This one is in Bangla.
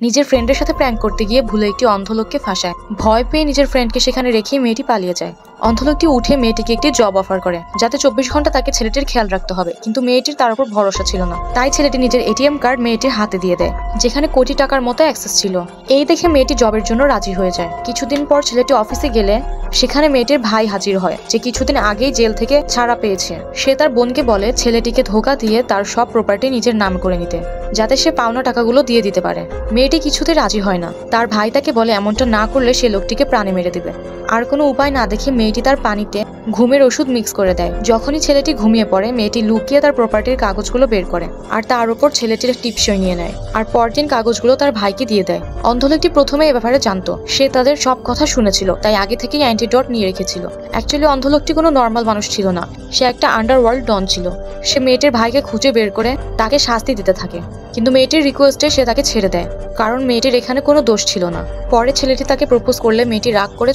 নিজের ফ্রেন্ডের সাথে প্র্যাঙ্ক করতে গিয়ে ভুলে একটি অন্ধ লোককে ফাঁসায়। ভয় পেয়ে নিজের ফ্রেন্ডকে সেখানে রেখেই মেয়েটি পালিয়ে যায়। অন্ধ লোকটি উঠে মেয়েটিকে একটি জব অফার করে, যাতে 24 ঘন্টা তাকে ছেলেটির খেয়াল রাখতে হবে, কিন্তু মেয়েটির তার উপর ভরসা ছিল না। তাই ছেলেটি নিজের এটিএম কার্ড মেয়েটির হাতে দিয়ে দেয়, যেখানে কোটি টাকার মতো অ্যাক্সেস ছিল। এই দেখে মেয়েটি জবের জন্য রাজি হয়ে যায়। কিছুদিন পর ছেলেটি অফিসে গেলে সেখানে মেয়েটির ভাই হাজির হয়, যে কিছুদিন আগেই জেল থেকে ছাড়া পেয়েছে। সে তার বোনকে বলে ছেলেটিকে ধোঁকা দিয়ে তার সব প্রপার্টি নিজের নাম করে নিতে, যাতে সে পাওনা টাকাগুলো দিয়ে দিতে পারে। মেয়েটি কিছুতে রাজি হয় না। তার ভাই তাকে বলে এমনটা না করলে সে লোকটিকে প্রাণে মেরে দিবে। আর কোনো উপায় না দেখে মেয়েটি তার পানিতে ঘুমের ওষুধ মিক্স করে দেয়। যখনই ছেলেটি ঘুমিয়ে পড়ে, মেয়েটি লুকিয়ে তার প্রপার্টির কাগজগুলো বের করে আর তার উপর ছেলেটির টিপসই নিয়ে নেয়, আর পরদিন কাগজগুলো তার ভাইকে দিয়ে দেয়। অন্ধ লোকটি প্রথমে এ ব্যাপারে জানতো, সে তাদের সব কথা শুনেছিল, তাই আগে থেকেই অ্যান্টিডট নিয়ে রেখেছিল। অ্যাকচুয়ালি অন্ধ লোকটি কোনো নর্মাল মানুষ ছিল না, সে একটা আন্ডারওয়ার্ল্ড ডন ছিল। সে মেয়েটির ভাইকে খুঁজে বের করে তাকে শাস্তি দিতে থাকে, কিন্তু মেয়েটির রিকোয়েস্টে সে তাকে ছেড়ে দেয়, কারণ মেয়েটির এখানে কোনো দোষ ছিল না। পরে ছেলেটি তাকে প্রপোজ করলে মেয়েটি রাগ করে